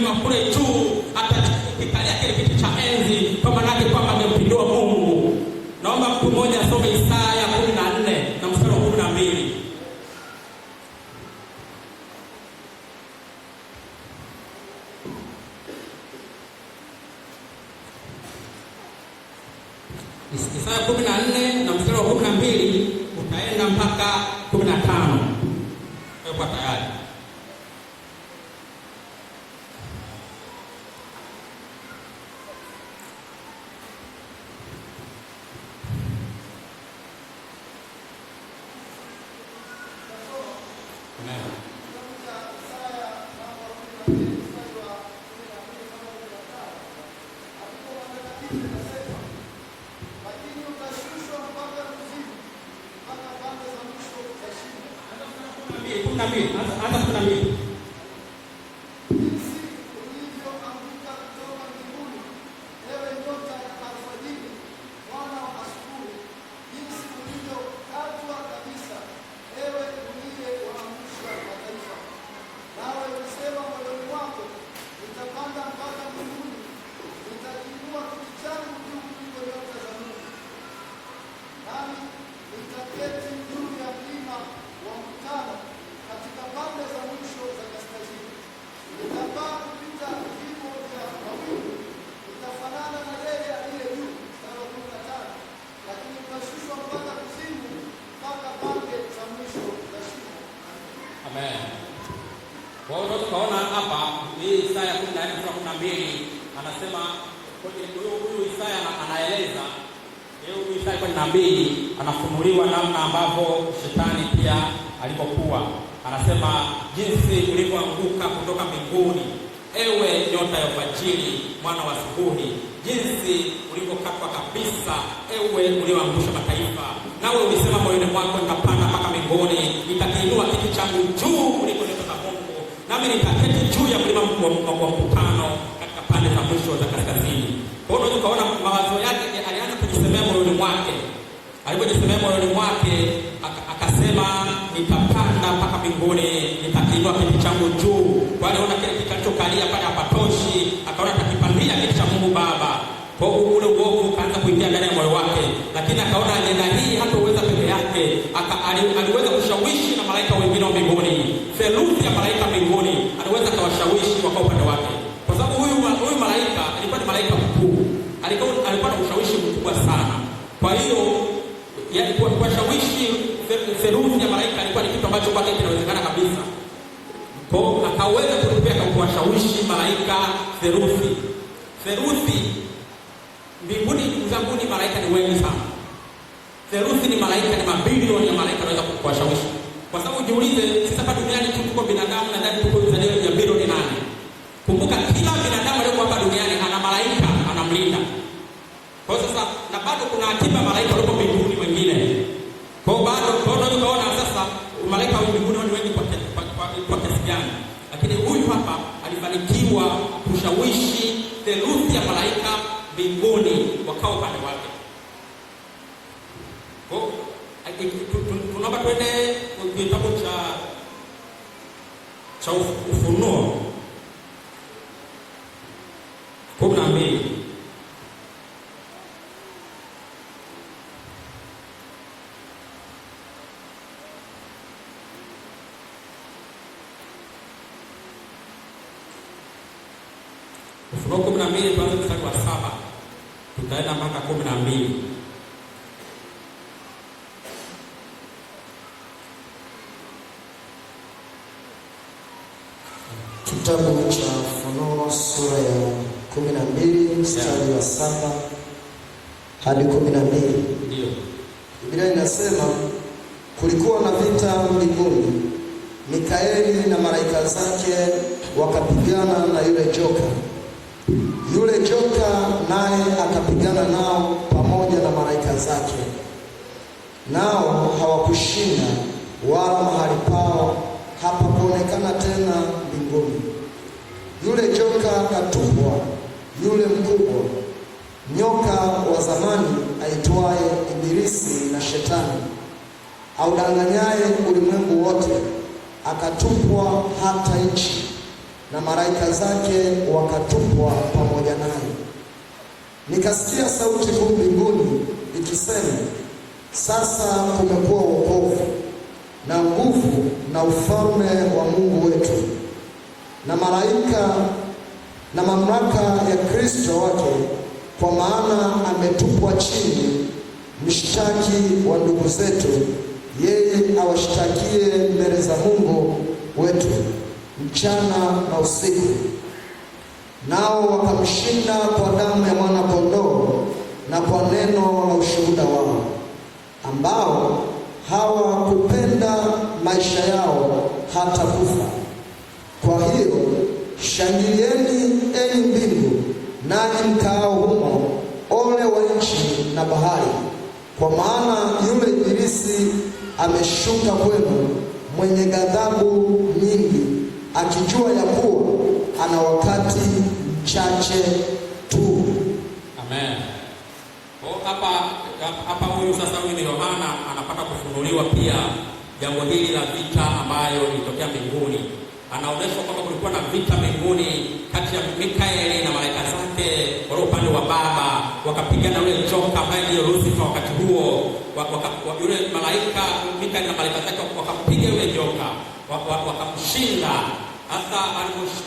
mlima kule juu atakikalia kile kiti cha enzi, kwa maana yake kwamba amempindua Mungu. Naomba mtu mmoja asome Isaya 14 na mstari wa 12. Isaya 14 na mstari wa 12 utaenda mpaka 15. Kwa tayari. Kwa hiyo tukaona hapa hii Isaya 14:12 anasema huyu Isaya anaeleza huyu Isaya 14 anafunuliwa namna ambavyo shetani pia alipokuwa. Anasema jinsi ulivyoanguka kutoka mbinguni, ewe nyota ya fajiri, mwana wa asubuhi, jinsi ulivyokatwa kabisa, ewe ulioangusha mataifa. Nawe ulisema moyoni mwako, nitapanda mpaka mbinguni, nitakiinua kiti changu juu kuliko nami nitaketi juu ya mlima wa mkutano katika pande za mwisho za kaskazini. Kwa hiyo tukaona mawazo yake alianza kujisemea moyoni mwake. Alipojisemea moyoni mwake akasema nitapanda mpaka mbinguni, nitakiinua kiti changu juu. Kwa hiyo aliona kile kiti alichokalia pale hapatoshi, akaona atakipandia kiti cha Mungu Baba. Kwa hiyo ule uovu ukaanza kuingia ndani ya moyo wake, lakini akaona ajenda hii hataweza peke yake. Aliweza kushawishi na malaika wengine wa mbinguni, theluthi ya malaika mbinguni aliweza kawashawishi kwa upande wake, kwa sababu huyu malaika alikuwa ni malaika mkuu, alikuwa na ushawishi mkubwa sana. Kwa hiyo kuwashawishi theluthi ya malaika alikuwa ni kitu ambacho kwake kinawezekana kabisa. Kwa hiyo akaweza kupeka kuwashawishi malaika theluthi mbinguni. Mbinguni malaika ni wengi sana. Theluthi ni malaika, ni mabilioni ya malaika wanaweza kuwashawishi. Kwa sababu jiulize, sisi hapa duniani tuko binadamu na ndani tuko zaidi ya bilioni 8. Kumbuka kila binadamu aliye hapa duniani ana malaika anamlinda. Kwa sasa na bado kuna akiba malaika walipo mbinguni wengine. Kwa bado tunaona sasa malaika wa mbinguni ni wengi kwa kiasi gani. Lakini huyu hapa alifanikiwa kushawishi theluthi ya malaika mbinguni wakao pande wake. Kwa tunaomba twende kitabu cha Ufunuo 12. Ufunuo 12 tuanze mstari wa 7. Tutaenda mpaka 12. Kitabu cha Ufunuo sura ya 12 mstari wa 7 hadi 12. Ndio. Biblia inasema kulikuwa na vita mbinguni. Mikaeli na malaika zake wakapigana na yule joka. Yule joka naye akapigana nao pamoja na malaika zake. Nao hawakushinda, wala mahali pao hapakuonekana tena mbinguni. Yule joka akatupwa, yule mkubwa, nyoka wa zamani aitwaye Ibilisi na Shetani, audanganyaye ulimwengu wote, akatupwa hata nchi. na malaika zake wakatupwa pamoja naye. Nikasikia sauti kuu mbinguni ikisema, sasa kumekuwa wokovu na nguvu na ufalme wa Mungu wetu na malaika na mamlaka ya Kristo wake, kwa maana ametupwa chini mshtaki wa ndugu zetu, yeye awashtakie mbele za Mungu wetu mchana na usiku. Nao wakamshinda kwa damu ya mwana-kondoo na kwa neno la ushuhuda wao, ambao hawakupenda maisha yao hata kufa. Kwa hiyo shangilieni, enyi mbingu, nanyi mkaao humo, ole wa nchi na bahari, kwa maana yule ibilisi ameshuka kwenu, mwenye ghadhabu nyingi, akijua ya kuwa ana wakati mchache tu. Amen. Hapa huyu sasa, huyu ni Yohana anapata kufunuliwa pia jambo hili la vita ambayo ilitokea mbinguni. Anaonyeshwa kwamba kulikuwa na vita mbinguni kati ya Mikaeli na malaika zake wale upande wa Baba, wakapigana yule joka ambaye ndiyo Lucifer wakati huo. Yule malaika Mikaeli na malaika zake wakapiga yule joka, wakamshinda. Hasa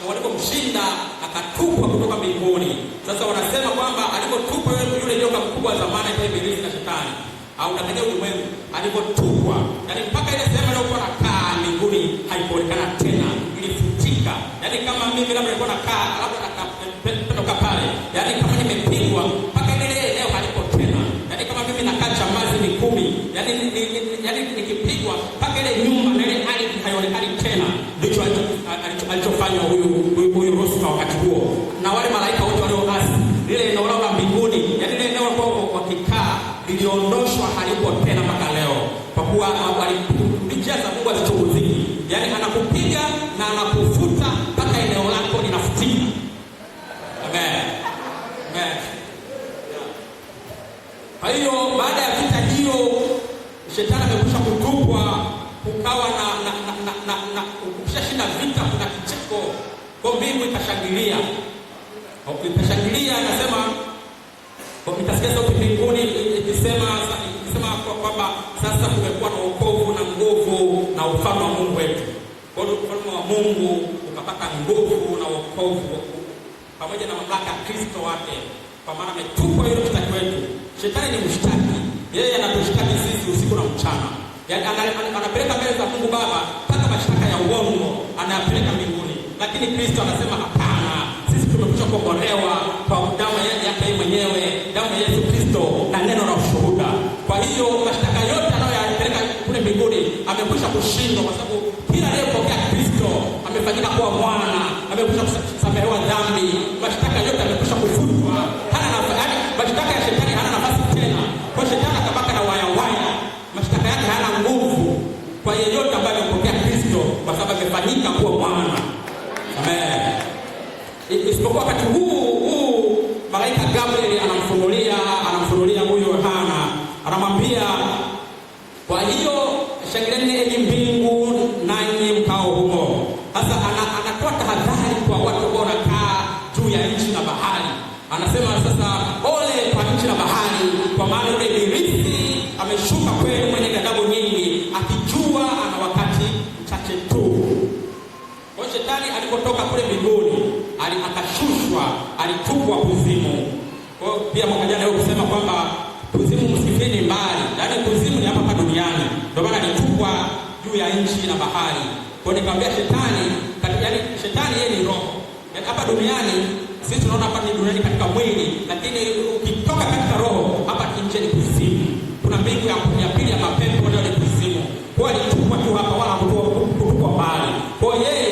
walipomshinda akatupwa kutoka mbinguni. Sasa wanasema kwamba alipotupwa yule joka mkubwa zamani kwa ibilisi na shetani au ndani ulimwengu, alipotupwa, yani mpaka ile sehemu aliyokuwa anakaa mbinguni haikuonekana tena, ilifutika. Yani kama mimi labda nilikuwa nakaa labda natoka pale, yani kama nimepigwa mpaka ile eneo halipo tena. Yani kama mimi nakaa Chamazi Mikumi, yani nikipigwa mpaka ile nyumba na ile ardhi haionekani tena. Ndicho alichofanya huyu Lucifer wakati huo na wale malaika wote walioasi. Ile eneo la mbinguni, yani ile eneo kwa wakikaa liliondoshwa, halipo tena mpaka leo, kwa kuwa walijaza Mungu alichozidi. Yani anakupiga na anakufuta mpaka eneo lako linafutika. Amen. Amen. Kwa hiyo baada ya vita hiyo, shetani amekwisha kutupwa, kukawa na ukishashinda vita kuna kicheko, kwa mbingu ikashangilia. Ikashangilia, anasema itasikia sauti mbinguni ikisema kwamba sasa kumekuwa na wokovu na nguvu na ufalme wa Mungu wetu. Kwa hiyo ufalme wa Mungu ukapata nguvu na wokovu pamoja na mamlaka ya Kristo wake, kwa maana ametupwa yule mshtaki wetu. Shetani ni mshtaki, yeye anatushtaki sisi usiku na mchana. Yaani anapeleka mbele za Mungu Baba mpaka mashtaka ya uongo anayapeleka mbinguni. Lakini Kristo anasema hapana, sisi tumekwisha kukombolewa kwa damu yake mwenyewe, damu ya Yesu Kristo na neno la ushuhuda. Kwa hiyo mashtaka yote anayoyapeleka kule mbinguni amekwisha kushindwa, kwa sababu kila aliyepokea Kristo amefanyika kuwa mwana, amekwisha kusamehewa dhambi. Mashtaka yote amekwisha kufutwa. Mashtaka ya shetani hana nafasi tena. Kwa shetani akabaka na waya. Mashtaka yake hana nguvu kwa yeyote ambaye amepokea Kristo, kwa sababu amefanyika kuwa mwana. Amen. Isipokuwa wakati huu malaika Gabriel anamfunulia huyo Yohana, anamwambia, kwa hiyo shangilieni enyi mbingu nanyi mkao humo. Sasa anatoa tahadhari kwa watu ambao wanakaa juu ya nchi na bahari. Anasema sasa, ole kwa nchi na bahari, kwa maana yule ibilisi ameshuka kwenu mwenye ghadhabu nyingi, akijua ana wakati mchache tu. Kwa shetani alipotoka kule mbinguni, akashushwa, alitupwa kuzimu. Kwa pia mwaka jana leo kusema kwamba kuzimu msifini mbali, yaani kuzimu ni hapa duniani. Ndio maana alitupwa juu ya nchi na bahari. Kwa nikamwambia shetani, yaani shetani yeye ni roho. Yaani hapa duniani sisi tunaona hapa ni duniani katika mwili, lakini ukitoka katika roho, hapa nje ni kuzimu. Kuna mbingu ya pili ya mapepo ndio ni kuzimu. Kwa alitupwa tu hapa, wala kutupwa mbali. Kwa yeye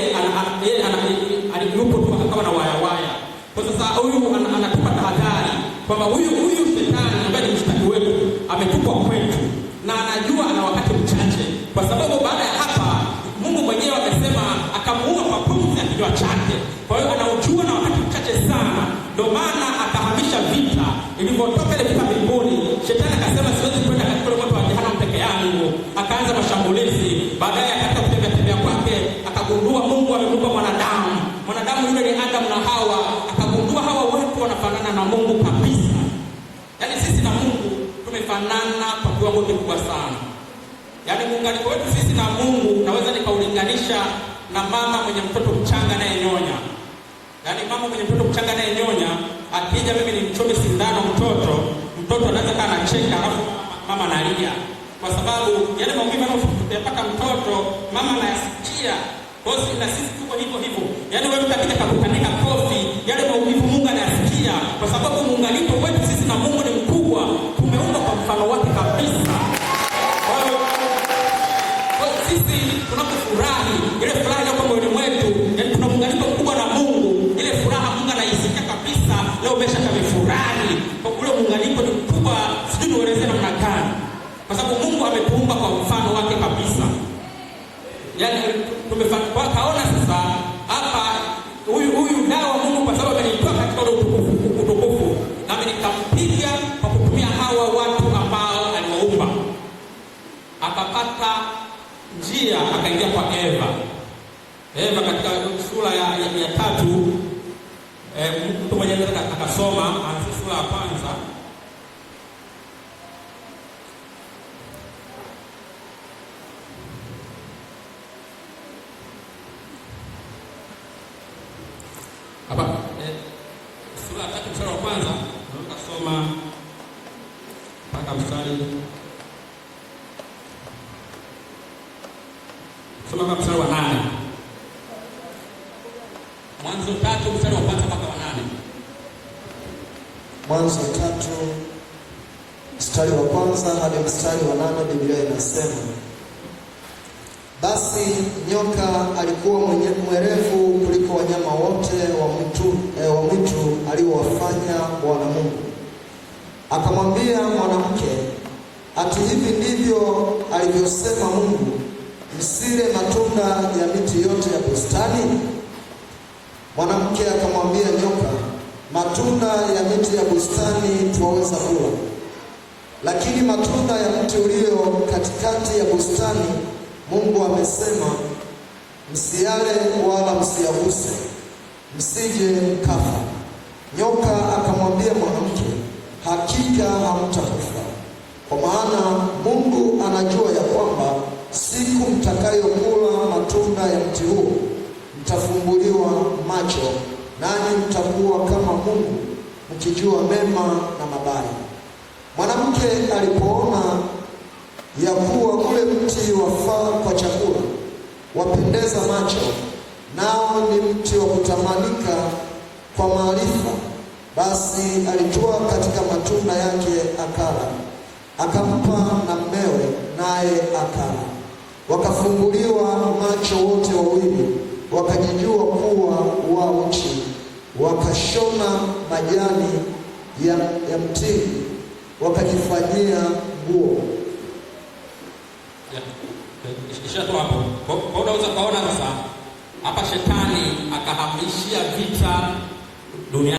aliyupo tu akawa na waya. Kwa sasa huyu anatupa tahadhari kwamba huyu shetani ambaye ni mshtaki wetu ametupwa kwetu, na anajua ana wakati mchache, kwa sababu baada ya hapa Mungu mwenyewe amesema akamuua kwa pumzi ya kinywa chake. Kwa hiyo anaujua na wakati mchache sana, ndio maana akahamisha vita. Ilipotoka ile vita mbinguni, shetani akasema siwezi kwenda katika moto wa jehanamu peke yangu, akaanza mashambulizi. Baadaye katika kutembea kwake akagundua Mungu amempa mwanadamu na Hawa, akagundua hawa watu wanafanana na Mungu kabisa. Yaani sisi na Mungu tumefanana kwa kiwango kikubwa sana. Yaani muunganiko wetu sisi na Mungu naweza nikaulinganisha na mama mwenye mtoto mchanga anayenyonya. Yaani mama mwenye mtoto mchanga anayenyonya, akija mimi nimchome sindano mtoto anaweza kana anacheka alafu mama analia. Kwa sababu yale maumivu yanayopata mtoto mama anayasikia. Kwa hiyo na sisi tuko hivyo hivyo. Yaani wewe ukapita kakutandika kofi, yale maumivu Mungu anayasikia kwa sababu muunganiko wetu sisi na Mungu ni mkubwa. Tumeumbwa kwa mfano wake kabisa. Kwa sisi tunapofurahi, ile furaha ile kwa moyo wetu, yaani tuna muunganiko mkubwa na Mungu. Ile furaha Mungu anaisikia kabisa. Leo umeshafurahi. Kwa kule muunganiko ni mkubwa, sijui nieleze namna gani. Kwa sababu Mungu ametuumba kwa mfano wake kabisa. Yaani tumefanikiwa kaona sasa hapa huyu dawa Mungu kwa sababu amenitoa katika utukufu na nikampiga kwa kutumia hawa watu ambao aliwaumba. Akapata njia akaingia kwa Eva katika sura ya 3 mtu mwenye akasoma anza sura ya 1. Hapa sura ya 3 mstari wa 1 tunasoma mpaka mstari wa 8. Mwanzo 3 mstari wa 1 mpaka wa 8. Mwanzo 3 mstari wa 1 hadi mstari wa 8, Biblia inasema: basi nyoka alikuwa mwerevu kuliko wanyama wote wa mwitu aliowafanya Bwana Mungu. Akamwambia mwanamke, ati hivi ndivyo alivyosema Mungu, msile matunda ya miti yote ya bustani? Mwanamke akamwambia nyoka, matunda ya miti ya bustani twaweza kula, lakini matunda ya mti ulio katikati ya bustani Mungu amesema, msiale wala msiyaguse, msije mkafa. Nyoka akamwambia mwanamke, hakika hamtakufa, kwa maana Mungu anajua ya kwamba siku mtakayokula matunda ya mti huo mtafumbuliwa macho, nanyi mtakuwa kama Mungu, mkijua mema na mabaya. Mwanamke alipoona ya kuwa ule mti wafaa kwa chakula, wapendeza macho, nao ni mti wa kutamanika kwa maarifa, basi alitoa katika matunda yake akala, akampa na mmewe, naye akala. Wakafumbuliwa macho wote wawili, wakajijua kuwa wa uchi, wakashona majani ya mtini, wakajifanyia nguo. Ishatoa hapo. Kwa unaweza kaona sasa hapa shetani akahamishia vita dunia.